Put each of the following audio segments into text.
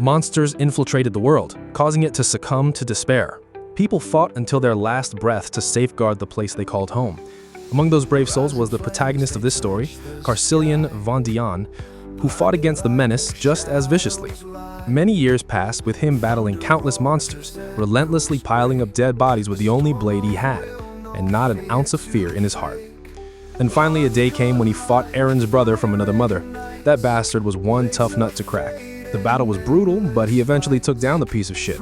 Monsters infiltrated the world, causing it to succumb to despair. People fought until their last breath to safeguard the place they called home. Among those brave souls was the protagonist of this story, Carcillion von Dion, who fought against the menace just as viciously. Many years passed with him battling countless monsters, relentlessly piling up dead bodies with the only blade he had, and not an ounce of fear in his heart. Then finally a day came when he fought Aaron's brother from another mother. That bastard was one tough nut to crack. The battle was brutal, but he eventually took down the piece of shit.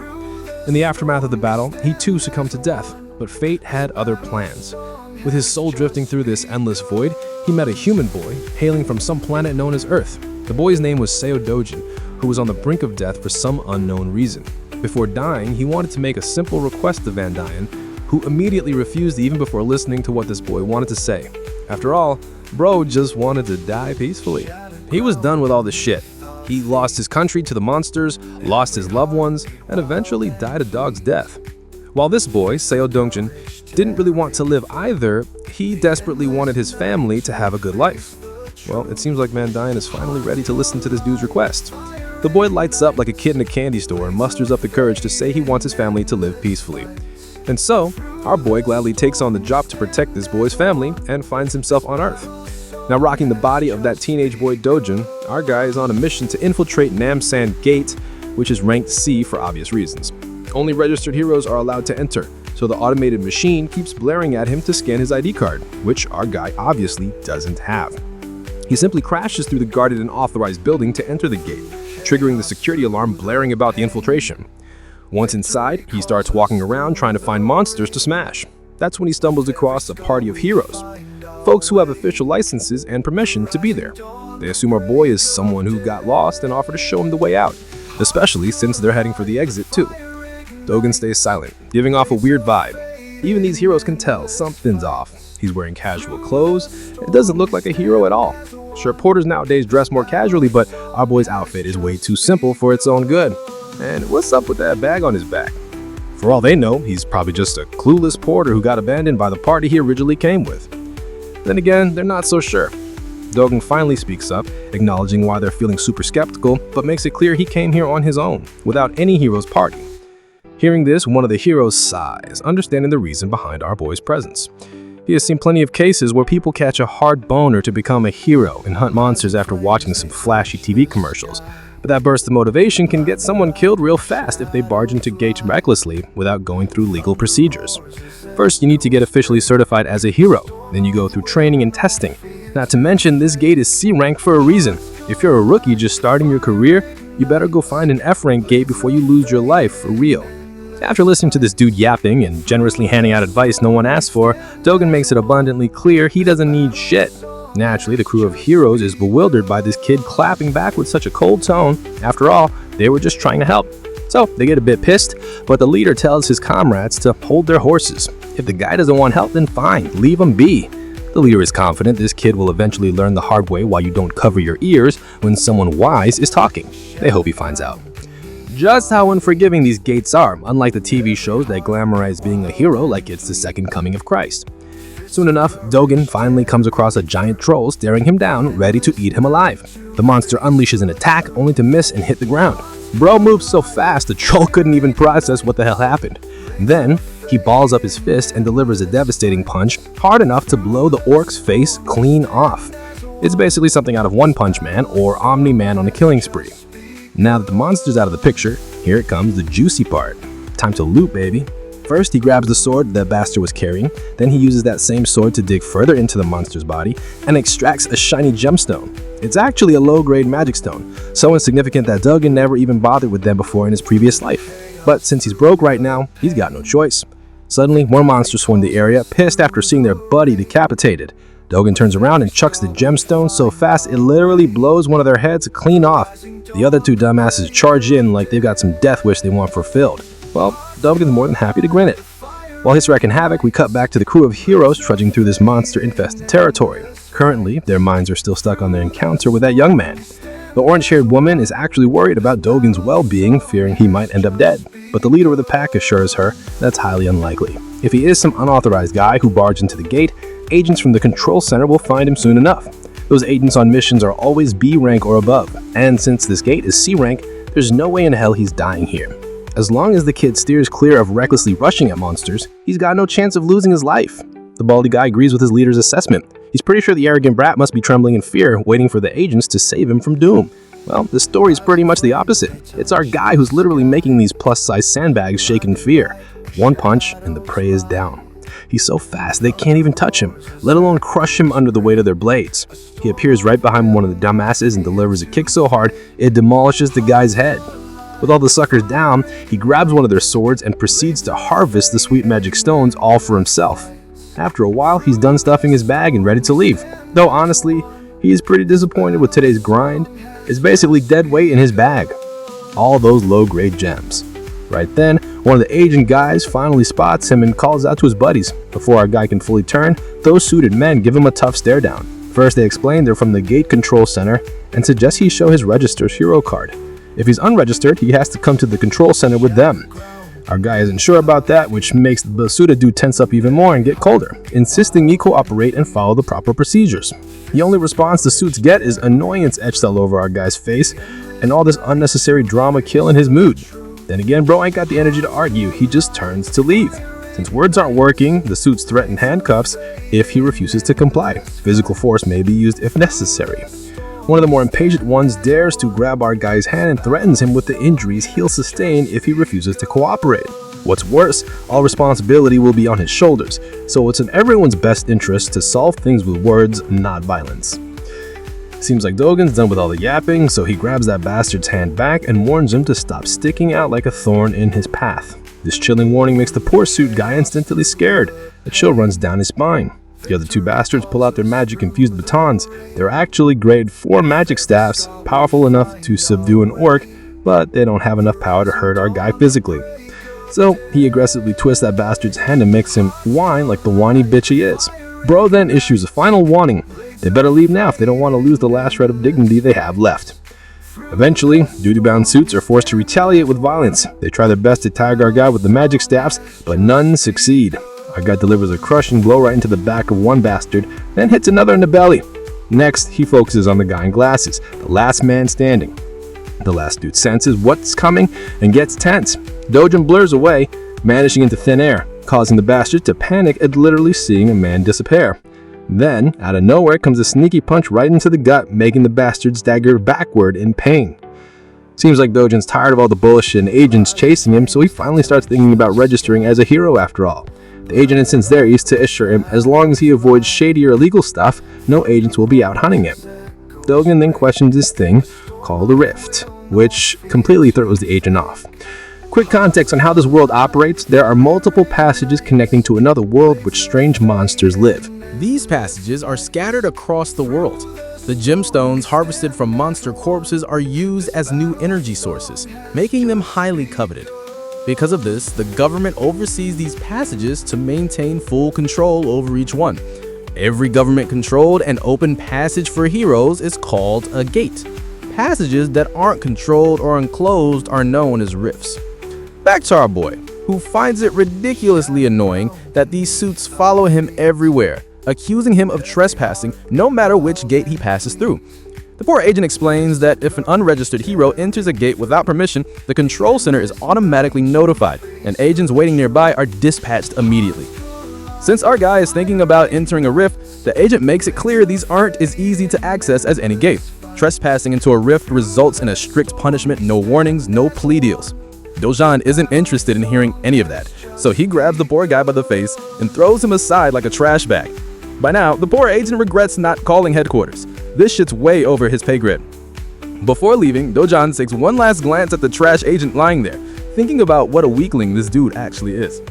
In the aftermath of the battle, he too succumbed to death, but fate had other plans. With his soul drifting through this endless void, he met a human boy hailing from some planet known as Earth. The boy's name was Seo Dojin, who was on the brink of death for some unknown reason. Before dying, he wanted to make a simple request to Van Dion, who immediately refused even before listening to what this boy wanted to say. After all, bro just wanted to die peacefully. He was done with all this shit. He lost his country to the monsters, lost his loved ones, and eventually died a dog's death. While this boy, Seo Dojin, didn't really want to live either, he desperately wanted his family to have a good life. Well, it seems like Van Dion is finally ready to listen to this dude's request. The boy lights up like a kid in a candy store and musters up the courage to say he wants his family to live peacefully. And so, our boy gladly takes on the job to protect this boy's family and finds himself on Earth. Now rocking the body of that teenage boy Dojin, our guy is on a mission to infiltrate Namsan Gate, which is ranked C for obvious reasons. Only registered heroes are allowed to enter, so the automated machine keeps blaring at him to scan his ID card, which our guy obviously doesn't have. He simply crashes through the guarded and authorized building to enter the gate, triggering the security alarm blaring about the infiltration. Once inside, he starts walking around trying to find monsters to smash. That's when he stumbles across a party of heroes, folks who have official licenses and permission to be there. They assume our boy is someone who got lost and offer to show him the way out, especially since they're heading for the exit too. Dogen stays silent, giving off a weird vibe. Even these heroes can tell something's off. He's wearing casual clothes. It doesn't look like a hero at all. Sure, porters nowadays dress more casually, but our boy's outfit is way too simple for its own good. And what's up with that bag on his back? For all they know, he's probably just a clueless porter who got abandoned by the party he originally came with. Then again, they're not so sure. Dogen finally speaks up, acknowledging why they're feeling super skeptical, but makes it clear he came here on his own, without any hero's party. Hearing this, one of the heroes sighs, understanding the reason behind our boy's presence. He has seen plenty of cases where people catch a hard boner to become a hero and hunt monsters after watching some flashy TV commercials. But that burst of motivation can get someone killed real fast if they barge into gates recklessly without going through legal procedures. First, you need to get officially certified as a hero. Then you go through training and testing. Not to mention, this gate is C rank for a reason. If you're a rookie just starting your career, you better go find an F rank gate before you lose your life for real. After listening to this dude yapping and generously handing out advice no one asked for, Dogen makes it abundantly clear he doesn't need shit. Naturally, the crew of heroes is bewildered by this kid clapping back with such a cold tone. After all, they were just trying to help. So they get a bit pissed, but the leader tells his comrades to hold their horses. If the guy doesn't want help, then fine, leave him be. The leader is confident this kid will eventually learn the hard way why you don't cover your ears when someone wise is talking. They hope he finds out. Just how unforgiving these gates are, unlike the TV shows that glamorize being a hero like it's the second coming of Christ. Soon enough, Dogen finally comes across a giant troll staring him down, ready to eat him alive. The monster unleashes an attack, only to miss and hit the ground. Bro moves so fast, the troll couldn't even process what the hell happened. Then, he balls up his fist and delivers a devastating punch, hard enough to blow the orc's face clean off. It's basically something out of One Punch Man or Omni-Man on a killing spree. Now that the monster's out of the picture, here it comes the juicy part. Time to loot, baby. First, he grabs the sword that bastard was carrying, then he uses that same sword to dig further into the monster's body and extracts a shiny gemstone. It's actually a low-grade magic stone, so insignificant that Dogen never even bothered with them before in his previous life. But since he's broke right now, he's got no choice. Suddenly, more monsters swarm the area, pissed after seeing their buddy decapitated. Dogen turns around and chucks the gemstone so fast it literally blows one of their heads clean off. The other two dumbasses charge in like they've got some death wish they want fulfilled. Well, Dogen's more than happy to grin it. While he's wreaking havoc, we cut back to the crew of heroes trudging through this monster-infested territory. Currently, their minds are still stuck on their encounter with that young man. The orange-haired woman is actually worried about Dogen's well-being, fearing he might end up dead. But the leader of the pack assures her that's highly unlikely. If he is some unauthorized guy who barged into the gate, agents from the control center will find him soon enough. Those agents on missions are always B rank or above, and since this gate is C rank, There's no way in hell he's dying here. As long as the kid steers clear of recklessly rushing at monsters, he's got no chance of losing his life. The baldy guy agrees with his leader's assessment. He's pretty sure the arrogant brat must be trembling in fear, waiting for the agents to save him from doom. Well, this story is pretty much the opposite. It's our guy who's literally making these plus-size sandbags shake in fear. One punch and the prey is down. He's so fast they can't even touch him, let alone crush him under the weight of their blades. He appears right behind one of the dumbasses and delivers a kick so hard it demolishes the guy's head. With all the suckers down, he grabs one of their swords and proceeds to harvest the sweet magic stones all for himself. After a while, he's done stuffing his bag and ready to leave. Though honestly, he is pretty disappointed with today's grind. It's basically dead weight in his bag. All those low-grade gems. Right then, one of the agent guys finally spots him and calls out to his buddies. Before our guy can fully turn, those suited men give him a tough stare down. First, they explain they're from the gate control center and suggest he show his registered hero card. If he's unregistered, he has to come to the control center with them. Our guy isn't sure about that, which makes the Basuda dude tense up even more and get colder, insisting he cooperate and follow the proper procedures. The only response the suits get is annoyance etched all over our guy's face, and all this unnecessary drama killing his mood. Then again, bro ain't got the energy to argue, he just turns to leave. Since words aren't working, the suits threaten handcuffs if he refuses to comply. Physical force may be used if necessary. One of the more impatient ones dares to grab our guy's hand and threatens him with the injuries he'll sustain if he refuses to cooperate. What's worse, all responsibility will be on his shoulders, so it's in everyone's best interest to solve things with words, not violence. Seems like Dogen's done with all the yapping, so he grabs that bastard's hand back and warns him to stop sticking out like a thorn in his path. This chilling warning makes the poor suit guy instantly scared. A chill runs down his spine. The other two bastards pull out their magic-infused batons. They're actually grade 4 magic staffs, powerful enough to subdue an orc, but they don't have enough power to hurt our guy physically. So he aggressively twists that bastard's hand and makes him whine like the whiny bitch he is. Bro then issues a final warning. They better leave now if they don't want to lose the last shred of dignity they have left. Eventually, duty-bound suits are forced to retaliate with violence. They try their best to tag our guy with the magic staffs, but none succeed. Our guy delivers a crushing blow right into the back of one bastard, then hits another in the belly. Next, he focuses on the guy in glasses, the last man standing. The last dude senses what's coming and gets tense. Dojin blurs away, vanishing into thin air, causing the bastard to panic at literally seeing a man disappear. Then, out of nowhere comes a sneaky punch right into the gut, making the bastard stagger backward in pain. Seems like Dojin's tired of all the bullshit and agents chasing him, so he finally starts thinking about registering as a hero after all. The agent insists there is to assure him as long as he avoids shady or illegal stuff, no agents will be out hunting him. Dogen then questions this thing called a rift, which completely throws the agent off. Quick context on how this world operates: there are multiple passages connecting to another world which strange monsters live. These passages are scattered across the world. The gemstones harvested from monster corpses are used as new energy sources, making them highly coveted. Because of this, the government oversees these passages to maintain full control over each one. Every government-controlled and open passage for heroes is called a gate. Passages that aren't controlled or enclosed are known as rifts. Back to our boy, who finds it ridiculously annoying that these suits follow him everywhere, accusing him of trespassing no matter which gate he passes through. The poor agent explains that if an unregistered hero enters a gate without permission, the control center is automatically notified, and agents waiting nearby are dispatched immediately. Since our guy is thinking about entering a rift, the agent makes it clear these aren't as easy to access as any gate. Trespassing into a rift results in a strict punishment, no warnings, no plea deals. Dojan isn't interested in hearing any of that, so he grabs the poor guy by the face and throws him aside like a trash bag. By now, the poor agent regrets not calling headquarters. This shit's way over his pay grade. Before leaving, Dojan takes one last glance at the trash agent lying there, thinking about what a weakling this dude actually is.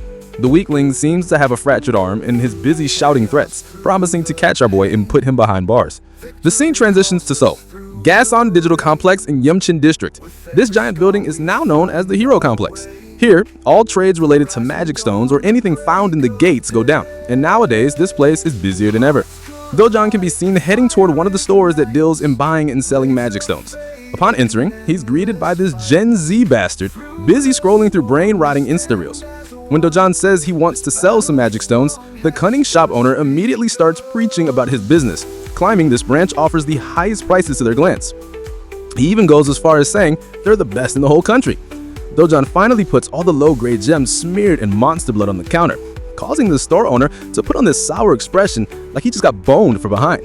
The weakling seems to have a fractured arm and is busy shouting threats, promising to catch our boy and put him behind bars. The scene transitions to Seoul, Gason Digital Complex in Yeomchin District. This giant building is now known as the Hero Complex. Here, all trades related to magic stones or anything found in the gates go down, and nowadays this place is busier than ever. Dojan can be seen heading toward one of the stores that deals in buying and selling magic stones. Upon entering, he's greeted by this Gen Z bastard, busy scrolling through brain-rotting Insta reels. When Dojan says he wants to sell some magic stones, the cunning shop owner immediately starts preaching about his business, claiming this branch offers the highest prices to their clients. He even goes as far as saying they're the best in the whole country. Dojan finally puts all the low-grade gems smeared in monster blood on the counter, causing the store owner to put on this sour expression like he just got boned from behind.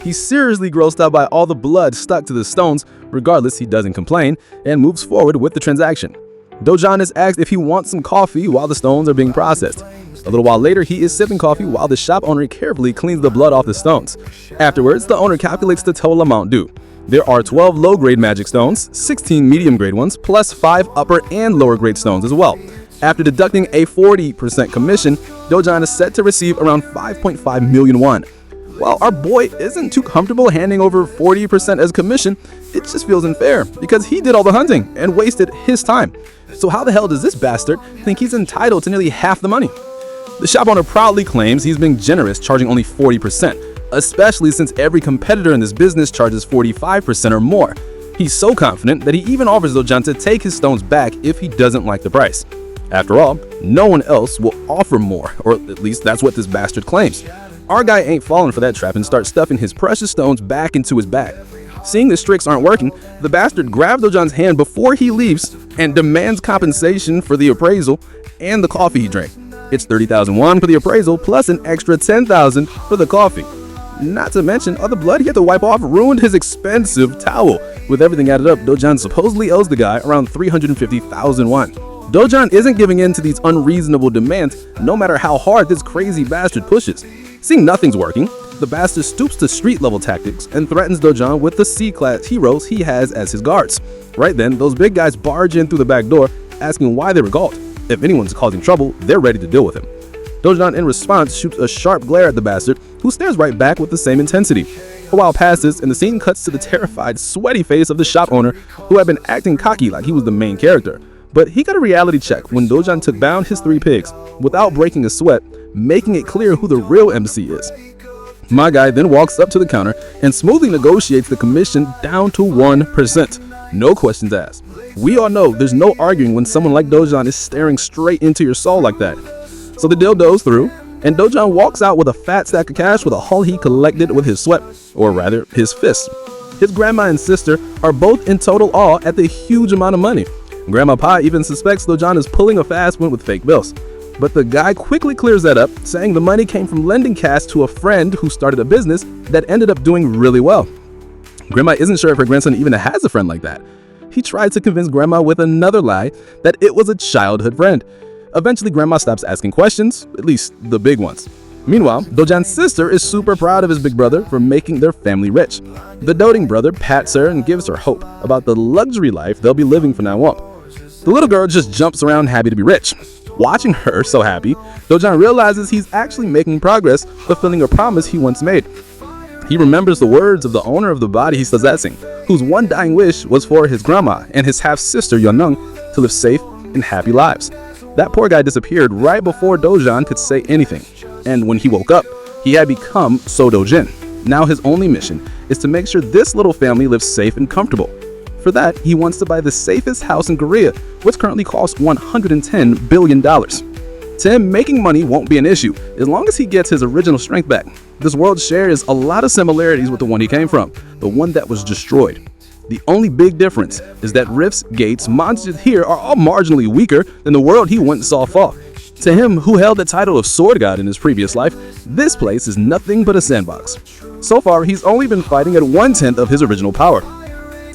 He's seriously grossed out by all the blood stuck to the stones. Regardless, he doesn't complain and moves forward with the transaction. Dojan is asked if he wants some coffee while the stones are being processed. A little while later, he is sipping coffee while the shop owner carefully cleans the blood off the stones. Afterwards, the owner calculates the total amount due. There are 12 low-grade magic stones, 16 medium-grade ones, plus 5 upper and lower-grade stones as well. After deducting a 40% commission, Dojan is set to receive around 5.5 million won. While our boy isn't too comfortable handing over 40% as commission, it just feels unfair because he did all the hunting and wasted his time. So how the hell does this bastard think he's entitled to nearly half the money? The shop owner proudly claims he's being generous, charging only 40%, especially since every competitor in this business charges 45% or more. He's so confident that he even offers Dojan to take his stones back if he doesn't like the price. After all, no one else will offer more, or at least that's what this bastard claims. Our guy ain't falling for that trap and starts stuffing his precious stones back into his bag. Seeing the tricks aren't working, the bastard grabs Dojan's hand before he leaves and demands compensation for the appraisal and the coffee he drank. It's 30,000 won for the appraisal plus an extra 10,000 for the coffee. Not to mention, all the blood he had to wipe off ruined his expensive towel. With everything added up, Dojan supposedly owes the guy around 350,000 won. Dojan isn't giving in to these unreasonable demands, no matter how hard this crazy bastard pushes. Seeing nothing's working, the bastard stoops to street-level tactics and threatens Dojan with the C-class heroes he has as his guards. Right then, those big guys barge in through the back door, asking why they were called. If anyone's causing trouble, they're ready to deal with him. Dojan, in response, shoots a sharp glare at the bastard, who stares right back with the same intensity. A while passes, and the scene cuts to the terrified, sweaty face of the shop owner, who had been acting cocky like he was the main character. But he got a reality check when Dojan took down his 3 pigs without breaking a sweat, making it clear who the real MC is. My guy then walks up to the counter and smoothly negotiates the commission down to 1%. No questions asked. We all know there's no arguing when someone like Dojan is staring straight into your soul like that. So the deal goes through, and Dojan walks out with a fat stack of cash with a haul he collected with his sweat, or rather, his fists. His grandma and sister are both in total awe at the huge amount of money. Grandma Pai even suspects Dojan is pulling a fast one with fake bills. But the guy quickly clears that up, saying the money came from lending cash to a friend who started a business that ended up doing really well. Grandma isn't sure if her grandson even has a friend like that. He tried to convince Grandma with another lie that it was a childhood friend. Eventually, Grandma stops asking questions, at least the big ones. Meanwhile, Dojan's sister is super proud of his big brother for making their family rich. The doting brother pats her and gives her hope about the luxury life they'll be living from now on. The little girl just jumps around happy to be rich. Watching her so happy, Dojan realizes he's actually making progress, fulfilling a promise he once made. He remembers the words of the owner of the body he's possessing, whose one dying wish was for his grandma and his half-sister Yeonung to live safe and happy lives. That poor guy disappeared right before Dojan could say anything, and when he woke up, he had become So Dojin. Now his only mission is to make sure this little family lives safe and comfortable. For that, he wants to buy the safest house in Korea, which currently costs $110 billion. To him, making money won't be an issue, as long as he gets his original strength back. This world shares a lot of similarities with the one he came from, the one that was destroyed. The only big difference is that rifts, gates, monsters here are all marginally weaker than the world he once saw fall. To him, who held the title of Sword God in his previous life, this place is nothing but a sandbox. So far, he's only been fighting at 1/10 of his original power.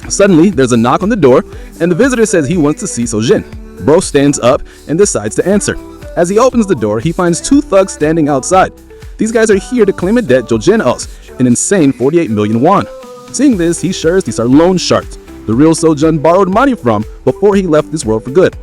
Suddenly, there's a knock on the door, and the visitor says he wants to see Sojin. Bro stands up and decides to answer. As he opens the door, he finds 2 thugs standing outside. These guys are here to claim a debt Jojin owes, an insane 48 million won. Seeing this, he's sure these are loan sharks, the real Sojin borrowed money from before he left this world for good.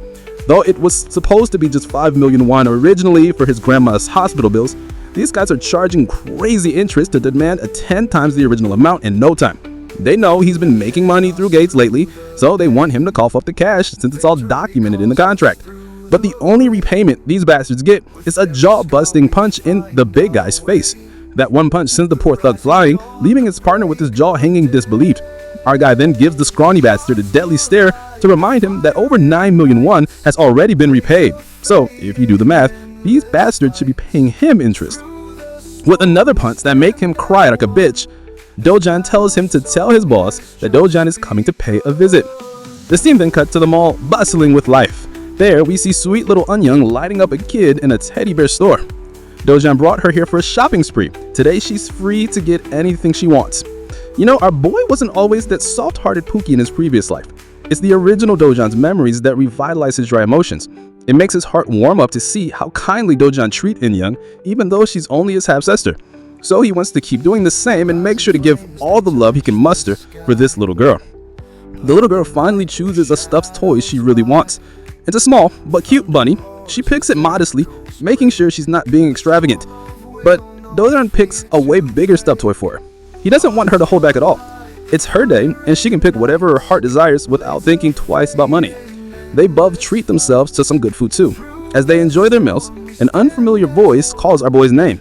Though it was supposed to be just 5 million won originally for his grandma's hospital bills, these guys are charging crazy interest to demand a 10 times the original amount in no time. They know he's been making money through gates lately, so they want him to cough up the cash since it's all documented in the contract. But the only repayment these bastards get is a jaw-busting punch in the big guy's face. That one punch sends the poor thug flying, leaving his partner with his jaw hanging disbelieved. Our guy then gives the scrawny bastard a deadly stare to remind him that over 9 million won has already been repaid. So, if you do the math, these bastards should be paying him interest. With another punch that make him cry like a bitch, Dojan tells him to tell his boss that Dojan is coming to pay a visit. The scene then cut to the mall bustling with life. There, we see sweet little Eunyoung lighting up a kid in a teddy bear store. Dojan brought her here for a shopping spree. Today, she's free to get anything she wants. You know, our boy wasn't always that soft-hearted Pookie in his previous life. It's the original Dojan's memories that revitalize his dry emotions. It makes his heart warm up to see how kindly Dojan treats Eunyoung, even though she's only his half-sister. So he wants to keep doing the same and make sure to give all the love he can muster for this little girl. The little girl finally chooses a stuffed toy she really wants. It's a small but cute bunny. She picks it modestly, making sure she's not being extravagant. But Dojan picks a way bigger stuffed toy for her. He doesn't want her to hold back at all. It's her day, and she can pick whatever her heart desires without thinking twice about money. They both treat themselves to some good food too. As they enjoy their meals, an unfamiliar voice calls our boy's name.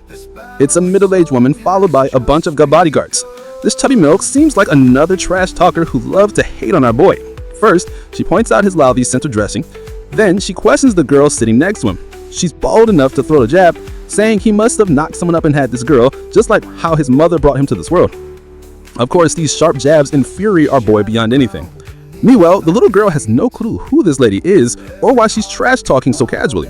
It's a middle-aged woman followed by a bunch of bodyguards. This chubby milk seems like another trash talker who loves to hate on our boy. First, she points out his lousy sense of dressing. Then she questions the girl sitting next to him. She's bold enough to throw a jab, saying he must have knocked someone up and had this girl, just like how his mother brought him to this world. Of course, these sharp jabs infuriate our boy beyond anything. Meanwhile, the little girl has no clue who this lady is or why she's trash talking so casually.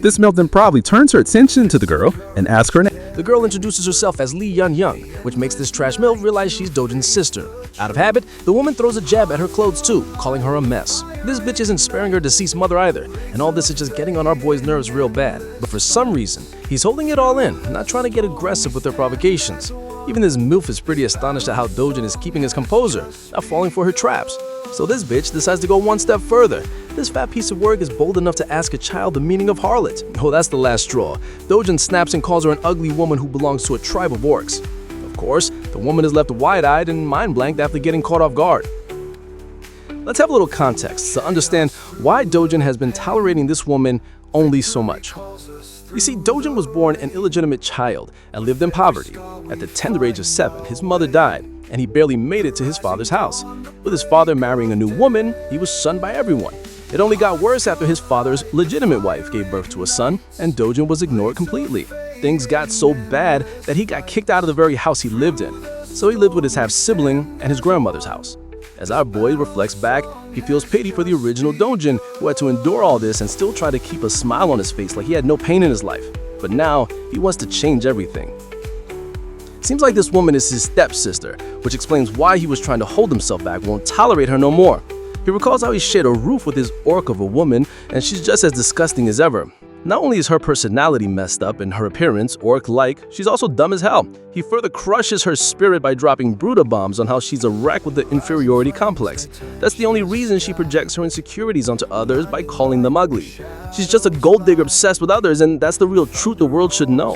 This milk then probably turns her attention to the girl and asks her name. The girl introduces herself as Lee Young, which makes this trash milk realize she's Dojan's sister. Out of habit, the woman throws a jab at her clothes too, calling her a mess. This bitch isn't sparing her deceased mother either, and all this is just getting on our boy's nerves real bad. But for some reason, he's holding it all in, not trying to get aggressive with her provocations. Even this MILF is pretty astonished at how Dojan is keeping his composure, not falling for her traps. So this bitch decides to go one step further. This fat piece of work is bold enough to ask a child the meaning of harlot. Oh, that's the last straw. Dojan snaps and calls her an ugly woman who belongs to a tribe of orcs. Of course, the woman is left wide-eyed and mind-blanked after getting caught off guard. Let's have a little context to understand why Dojan has been tolerating this woman only so much. You see, Dojan was born an illegitimate child and lived in poverty. At the tender age of 7, his mother died, and he barely made it to his father's house. With his father marrying a new woman, he was shunned by everyone. It only got worse after his father's legitimate wife gave birth to a son, and Dojan was ignored completely. Things got so bad that he got kicked out of the very house he lived in. So he lived with his half-sibling at his grandmother's house. As our boy reflects back, he feels pity for the original Dojan, who had to endure all this and still try to keep a smile on his face like he had no pain in his life. But now, he wants to change everything. Seems like this woman is his stepsister, which explains why he was trying to hold himself back, won't tolerate her no more. He recalls how he shared a roof with his orc of a woman, and she's just as disgusting as ever. Not only is her personality messed up and her appearance orc-like, she's also dumb as hell. He further crushes her spirit by dropping Bruta bombs on how she's a wreck with the inferiority complex. That's the only reason she projects her insecurities onto others by calling them ugly. She's just a gold digger obsessed with others, and that's the real truth the world should know.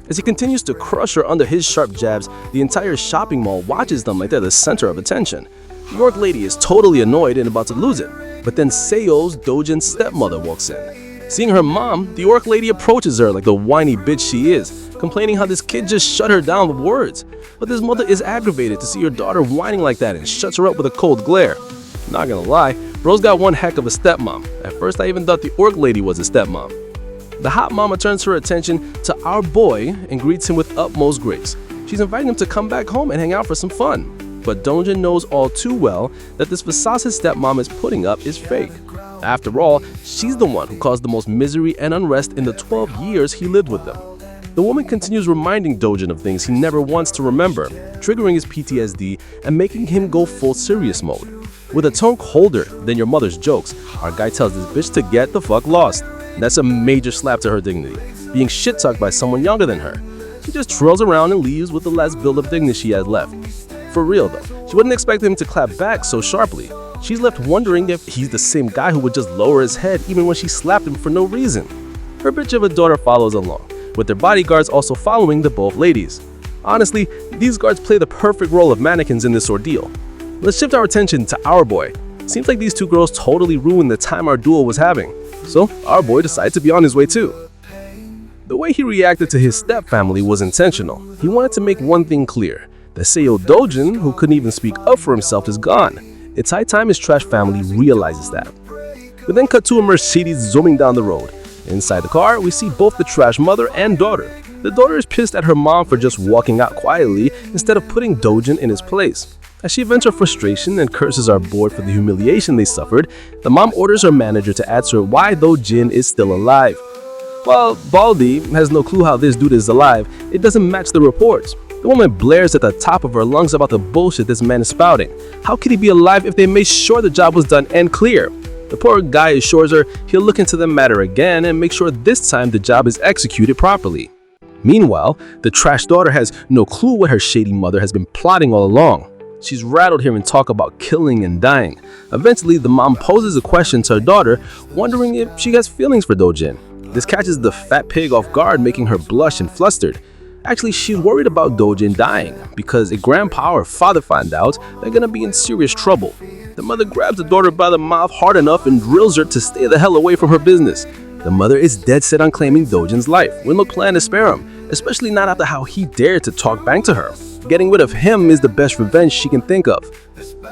As he continues to crush her under his sharp jabs, the entire shopping mall watches them like they're the center of attention. The orc lady is totally annoyed and about to lose it, but then Seo's Dojan's stepmother walks in. Seeing her mom, the orc lady approaches her like the whiny bitch she is, complaining how this kid just shut her down with words. But this mother is aggravated to see her daughter whining like that and shuts her up with a cold glare. Not gonna lie, bro's got one heck of a stepmom. At first I even thought the orc lady was a stepmom. The hot mama turns her attention to our boy and greets him with utmost grace. She's inviting him to come back home and hang out for some fun. But Dojan knows all too well that this facade his stepmom is putting up is fake. After all, she's the one who caused the most misery and unrest in the 12 years he lived with them. The woman continues reminding Dojan of things he never wants to remember, triggering his PTSD and making him go full serious mode. With a tone colder than your mother's jokes, our guy tells this bitch to get the fuck lost. That's a major slap to her dignity, being shit-talked by someone younger than her. She just twirls around and leaves with the last build of dignity she has left. For real though, she wouldn't expect him to clap back so sharply. She's left wondering if he's the same guy who would just lower his head even when she slapped him for no reason. Her bitch of a daughter follows along, with their bodyguards also following the both ladies. Honestly, these guards play the perfect role of mannequins in this ordeal. Let's shift our attention to our boy. Seems like these two girls totally ruined the time our duel was having. So our boy decided to be on his way too. The way he reacted to his step-family was intentional. He wanted to make one thing clear. The Seo Dojan, who couldn't even speak up for himself, is gone. It's high time his trash family realizes that. We then cut to a Mercedes zooming down the road. Inside the car, we see both the trash mother and daughter. The daughter is pissed at her mom for just walking out quietly instead of putting Dojin in his place. As she vents her frustration and curses our board for the humiliation they suffered, the mom orders her manager to answer why Dojin is still alive. While Baldy has no clue how this dude is alive, it doesn't match the reports. The woman blares at the top of her lungs about the bullshit this man is spouting. How could he be alive if they made sure the job was done and clear? The poor guy assures her he'll look into the matter again and make sure this time the job is executed properly. Meanwhile, the trash daughter has no clue what her shady mother has been plotting all along. She's rattled hearing talk about killing and dying. Eventually, the mom poses a question to her daughter, wondering if she has feelings for Dojin. This catches the fat pig off guard, making her blush and flustered. Actually, she's worried about Dojin dying because if grandpa or father find out, they're gonna be in serious trouble. The mother grabs the daughter by the mouth hard enough and drills her to stay the hell away from her business. The mother is dead set on claiming Dojin's life, with no plan to spare him, especially not after how he dared to talk bang to her. Getting rid of him is the best revenge she can think of.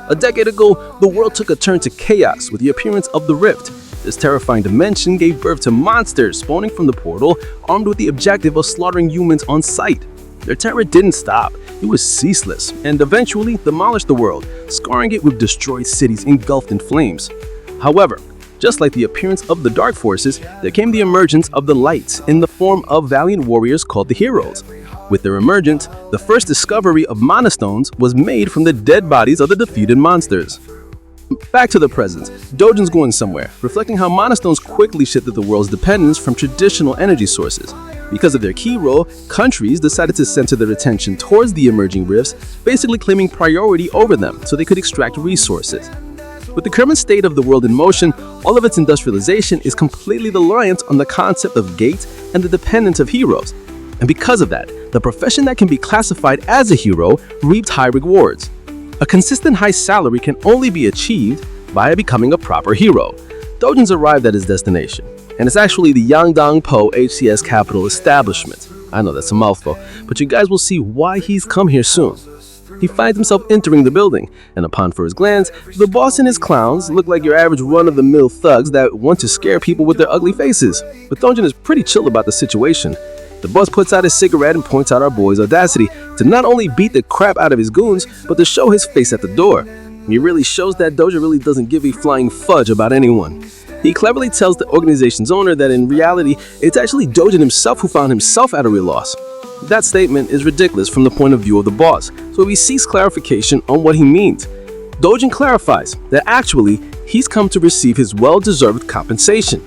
A decade ago, the world took a turn to chaos with the appearance of the Rift. This terrifying dimension gave birth to monsters spawning from the portal, armed with the objective of slaughtering humans on sight. Their terror didn't stop, it was ceaseless, and eventually demolished the world, scarring it with destroyed cities engulfed in flames. However, just like the appearance of the dark forces, there came the emergence of the light in the form of valiant warriors called the heroes. With their emergence, the first discovery of mana stones was made from the dead bodies of the defeated monsters. Back to the present, Dojin's going somewhere, reflecting how mana stones quickly shifted the world's dependence from traditional energy sources. Because of their key role, countries decided to center their attention towards the emerging rifts, basically claiming priority over them so they could extract resources. With the current state of the world in motion, all of its industrialization is completely reliant on the concept of gates and the dependence of heroes. And because of that, the profession that can be classified as a hero reaps high rewards. A consistent high salary can only be achieved via becoming a proper hero. Dojin's arrived at his destination, and it's actually the Yangdangpo HCS Capital establishment. I know that's a mouthful, but you guys will see why he's come here soon. He finds himself entering the building, and upon first glance, the boss and his clowns look like your average run-of-the-mill thugs that want to scare people with their ugly faces. But Dojin is pretty chill about the situation. The boss puts out his cigarette and points out our boy's audacity to not only beat the crap out of his goons, but to show his face at the door. He really shows that Doja really doesn't give a flying fudge about anyone. He cleverly tells the organization's owner that in reality, it's actually Dojin himself who found himself at a real loss. That statement is ridiculous from the point of view of the boss, so he seeks clarification on what he means. Dojin clarifies that actually, he's come to receive his well-deserved compensation.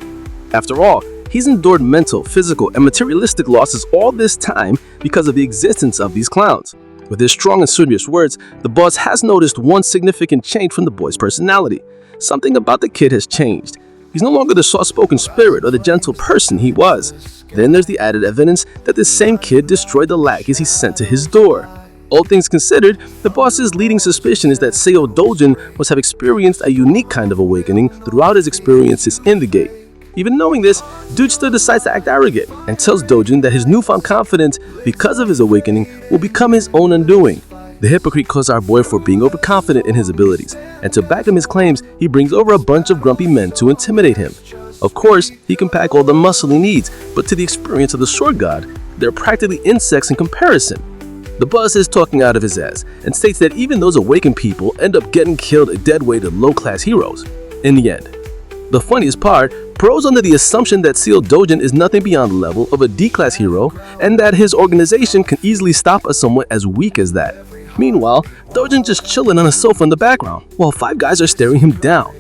After all, he's endured mental, physical, and materialistic losses all this time because of the existence of these clowns. With his strong and serious words, the boss has noticed one significant change from the boy's personality. Something about the kid has changed. He's no longer the soft-spoken spirit or the gentle person he was. Then there's the added evidence that this same kid destroyed the lackeys he sent to his door. All things considered, the boss's leading suspicion is that Seo Dojin must have experienced a unique kind of awakening throughout his experiences in the gate. Even knowing this, Dude still decides to act arrogant and tells Dojin that his newfound confidence because of his awakening will become his own undoing. The hypocrite calls our boy for being overconfident in his abilities, and to back him his claims, he brings over a bunch of grumpy men to intimidate him. Of course, he can pack all the muscle he needs, but to the experience of the sword god, they're practically insects in comparison. The boss is talking out of his ass and states that even those awakened people end up getting killed a dead weight of low-class heroes in the end. The funniest part, Pro's under the assumption that Seo Dojin is nothing beyond the level of a D-class hero and that his organization can easily stop a someone as weak as that. Meanwhile, Dojin just chilling on a sofa in the background while five guys are staring him down.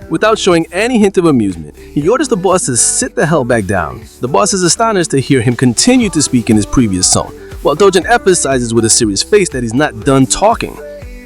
Without showing any hint of amusement, he orders the boss to sit the hell back down. The boss is astonished to hear him continue to speak in his previous tone, while Dojin emphasizes with a serious face that he's not done talking.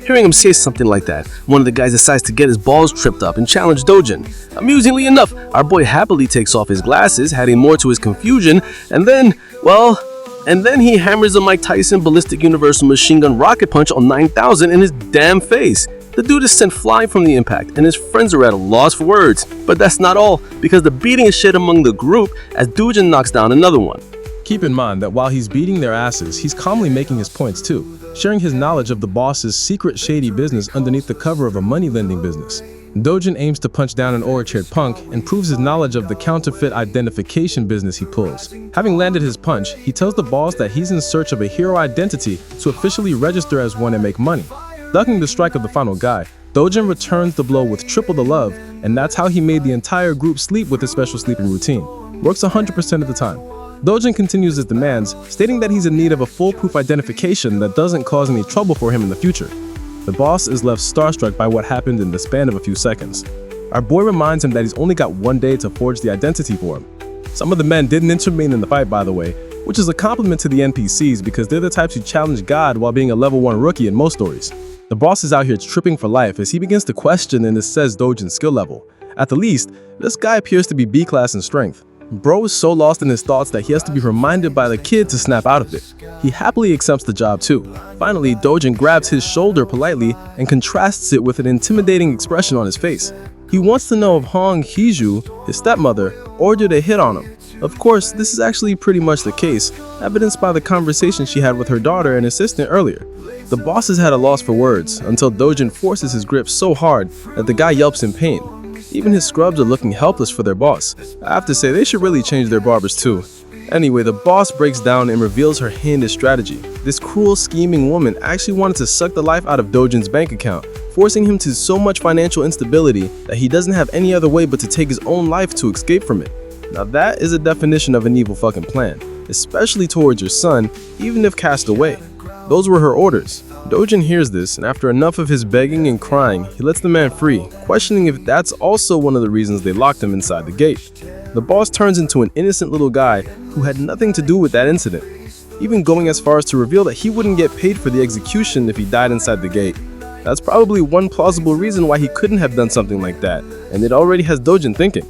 Hearing him say something like that, one of the guys decides to get his balls tripped up and challenge Dojin. Amusingly enough, our boy happily takes off his glasses, adding more to his confusion, and then he hammers a Mike Tyson ballistic universal machine gun rocket punch on 9000 in his damn face. The dude is sent flying from the impact, and his friends are at a loss for words. But that's not all, because the beating is shit among the group as Dojin knocks down another one. Keep in mind that while he's beating their asses, he's calmly making his points too, sharing his knowledge of the boss's secret shady business underneath the cover of a money-lending business. Dojin aims to punch down an orange-haired punk and proves his knowledge of the counterfeit identification business he pulls. Having landed his punch, he tells the boss that he's in search of a hero identity to officially register as one and make money. Ducking the strike of the final guy, Dojin returns the blow with triple the love, and that's how he made the entire group sleep with his special sleeping routine. Works 100% of the time. Dojin continues his demands, stating that he's in need of a foolproof identification that doesn't cause any trouble for him in the future. The boss is left starstruck by what happened in the span of a few seconds. Our boy reminds him that he's only got one day to forge the identity for him. Some of the men didn't intervene in the fight, by the way, which is a compliment to the NPCs because they're the types who challenge God while being a level 1 rookie in most stories. The boss is out here tripping for life as he begins to question and assess Dojin's skill level. At the least, this guy appears to be B-class in strength. Bro is so lost in his thoughts that he has to be reminded by the kid to snap out of it. He happily accepts the job too. Finally, Dojin grabs his shoulder politely and contrasts it with an intimidating expression on his face. He wants to know if Hong Hiju, his stepmother, ordered a hit on him. Of course, this is actually pretty much the case, evidenced by the conversation she had with her daughter and assistant earlier. The boss has had a loss for words until Dojin forces his grip so hard that the guy yelps in pain. Even his scrubs are looking helpless for their boss. I have to say, they should really change their barbers too. Anyway, the boss breaks down and reveals her heinous strategy. This cruel, scheming woman actually wanted to suck the life out of Dojin's bank account, forcing him to so much financial instability that he doesn't have any other way but to take his own life to escape from it. Now that is a definition of an evil fucking plan, especially towards your son, even if cast away. Those were her orders. Dojin hears this, and after enough of his begging and crying, he lets the man free, questioning if that's also one of the reasons they locked him inside the gate. The boss turns into an innocent little guy who had nothing to do with that incident, even going as far as to reveal that he wouldn't get paid for the execution if he died inside the gate. That's probably one plausible reason why he couldn't have done something like that, and it already has Dojin thinking.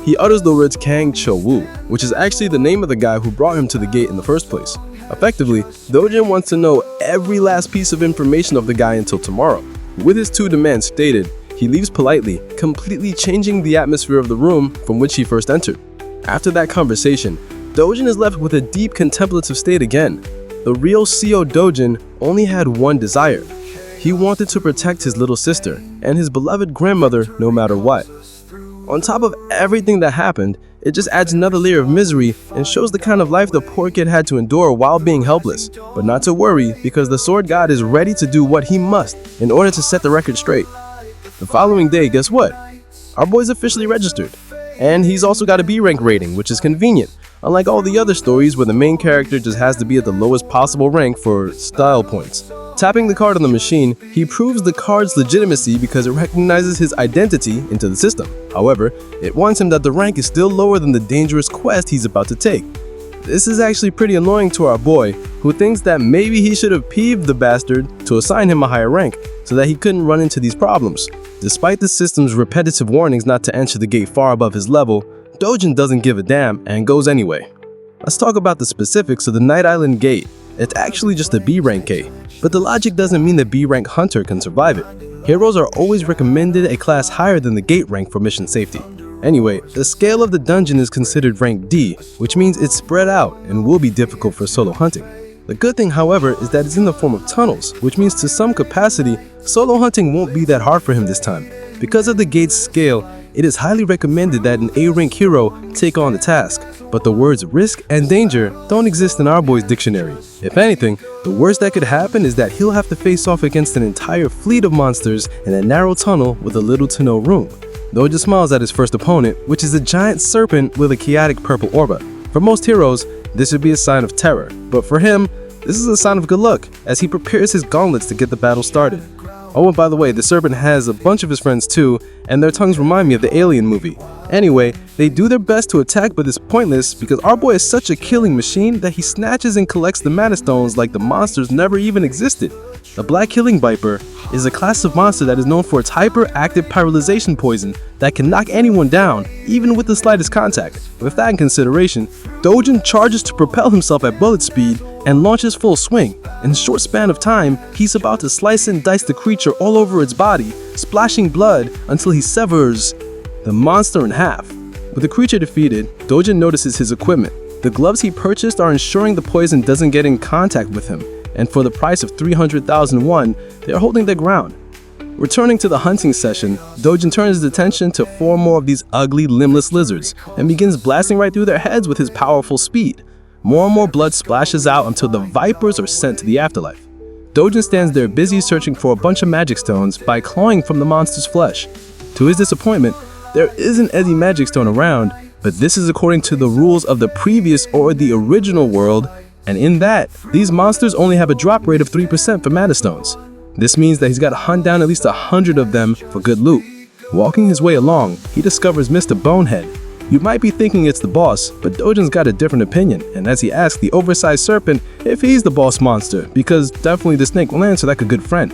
He utters the words Kang Cho-woo, which is actually the name of the guy who brought him to the gate in the first place. Effectively, Dojin wants to know every last piece of information of the guy until tomorrow. With his two demands stated, he leaves politely, completely changing the atmosphere of the room from which he first entered. After that conversation, Dojin is left with a deep contemplative state again. The real CO Dojin only had one desire. He wanted to protect his little sister and his beloved grandmother no matter what. On top of everything that happened, it just adds another layer of misery and shows the kind of life the poor kid had to endure while being helpless. But not to worry, because the sword god is ready to do what he must in order to set the record straight. The following day, guess what? Our boy's officially registered. And he's also got a B rank rating, which is convenient, unlike all the other stories where the main character just has to be at the lowest possible rank for style points. Tapping the card on the machine, he proves the card's legitimacy because it recognizes his identity into the system. However, it warns him that the rank is still lower than the dangerous quest he's about to take. This is actually pretty annoying to our boy, who thinks that maybe he should have peeved the bastard to assign him a higher rank, so that he couldn't run into these problems. Despite the system's repetitive warnings not to enter the gate far above his level, Dojin doesn't give a damn and goes anyway. Let's talk about the specifics of the Night Island Gate. It's actually just a B rank gate, but the logic doesn't mean the B rank hunter can survive it. Heroes are always recommended a class higher than the gate rank for mission safety. Anyway, the scale of the dungeon is considered rank D, which means it's spread out and will be difficult for solo hunting. The good thing, however, is that it's in the form of tunnels, which means to some capacity, solo hunting won't be that hard for him this time. Because of the gate's scale, it is highly recommended that an A-rank hero take on the task, but the words risk and danger don't exist in our boy's dictionary. If anything, the worst that could happen is that he'll have to face off against an entire fleet of monsters in a narrow tunnel with a little to no room. Doja smiles at his first opponent, which is a giant serpent with a chaotic purple aura. For most heroes, this would be a sign of terror, but for him, this is a sign of good luck as he prepares his gauntlets to get the battle started. Oh, and by the way, the serpent has a bunch of his friends too, and their tongues remind me of the Alien movie. Anyway, they do their best to attack, but it's pointless because our boy is such a killing machine that he snatches and collects the mana stones like the monsters never even existed. The Black Killing Viper is a class of monster that is known for its hyperactive paralyzation poison that can knock anyone down, even with the slightest contact. With that in consideration, Dojin charges to propel himself at bullet speed and launches full swing. In a short span of time, he's about to slice and dice the creature all over its body, splashing blood until he severs the monster in half. With the creature defeated, Dojin notices his equipment. The gloves he purchased are ensuring the poison doesn't get in contact with him, and for the price of 300,000 won, they are holding their ground. Returning to the hunting session, Dojin turns his attention to 4 more of these ugly, limbless lizards and begins blasting right through their heads with his powerful speed. More and more blood splashes out until the vipers are sent to the afterlife. Dojin stands there busy searching for a bunch of magic stones by clawing from the monster's flesh. To his disappointment, there isn't any magic stone around, but this is according to the rules of the previous or the original world, and in that, these monsters only have a drop rate of 3% for mana stones. This means that he's got to hunt down at least 100 of them for good loot. Walking his way along, he discovers Mr. Bonehead. You might be thinking it's the boss, but Dojin's got a different opinion, and as he asks the oversized serpent if he's the boss monster, because definitely the snake will answer like a good friend.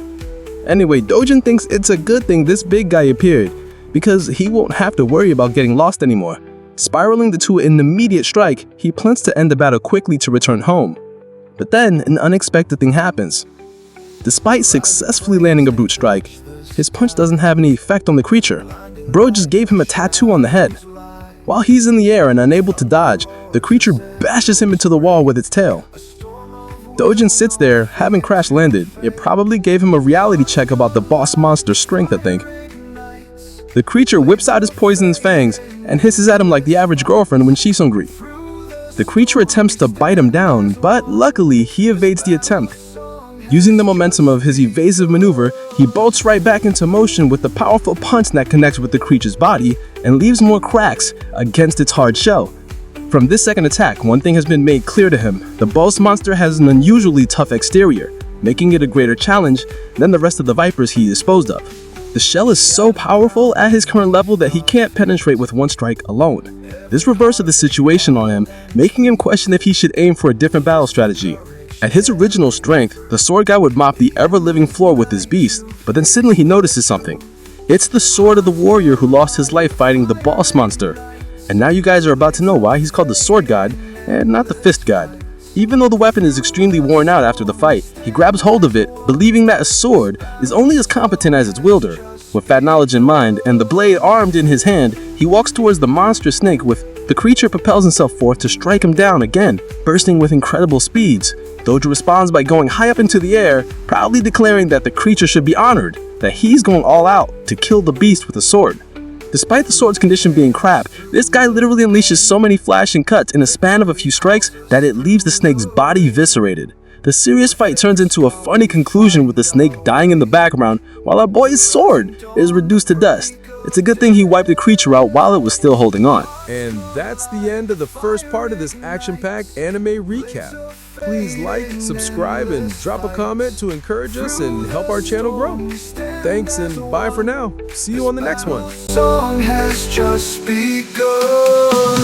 Anyway, Dojin thinks it's a good thing this big guy appeared, because he won't have to worry about getting lost anymore. Spiraling to an immediate strike, he plans to end the battle quickly to return home. But then, an unexpected thing happens. Despite successfully landing a brute strike, his punch doesn't have any effect on the creature. Bro just gave him a tattoo on the head. While he's in the air and unable to dodge, the creature bashes him into the wall with its tail. Dojin sits there, having crash landed. It probably gave him a reality check about the boss monster's strength, I think. The creature whips out his poisonous fangs and hisses at him like the average girlfriend when she's hungry. The creature attempts to bite him down, but luckily he evades the attempt. Using the momentum of his evasive maneuver, he bolts right back into motion with a powerful punch that connects with the creature's body and leaves more cracks against its hard shell. From this second attack, one thing has been made clear to him. The boss monster has an unusually tough exterior, making it a greater challenge than the rest of the vipers he disposed of. The shell is so powerful at his current level that he can't penetrate with one strike alone. This reverses the situation on him, making him question if he should aim for a different battle strategy. At his original strength, the sword guy would mop the ever-living floor with his beast, but then suddenly he notices something. It's the sword of the warrior who lost his life fighting the boss monster. And now you guys are about to know why he's called the sword god and not the fist god. Even though the weapon is extremely worn out after the fight, he grabs hold of it, believing that a sword is only as competent as its wielder. With that knowledge in mind and the blade armed in his hand, he walks towards the monster snake with the creature propels himself forth to strike him down again, bursting with incredible speeds. Doja responds by going high up into the air, proudly declaring that the creature should be honored, that he's going all out to kill the beast with a sword. Despite the sword's condition being crap, this guy literally unleashes so many flashing cuts in a span of a few strikes that it leaves the snake's body eviscerated. The serious fight turns into a funny conclusion with the snake dying in the background while our boy's sword is reduced to dust. It's a good thing he wiped the creature out while it was still holding on. And that's the end of the first part of this action-packed anime recap. Please like, subscribe, and drop a comment to encourage us and help our channel grow. Thanks and bye for now. See you on the next one. Song has just begun.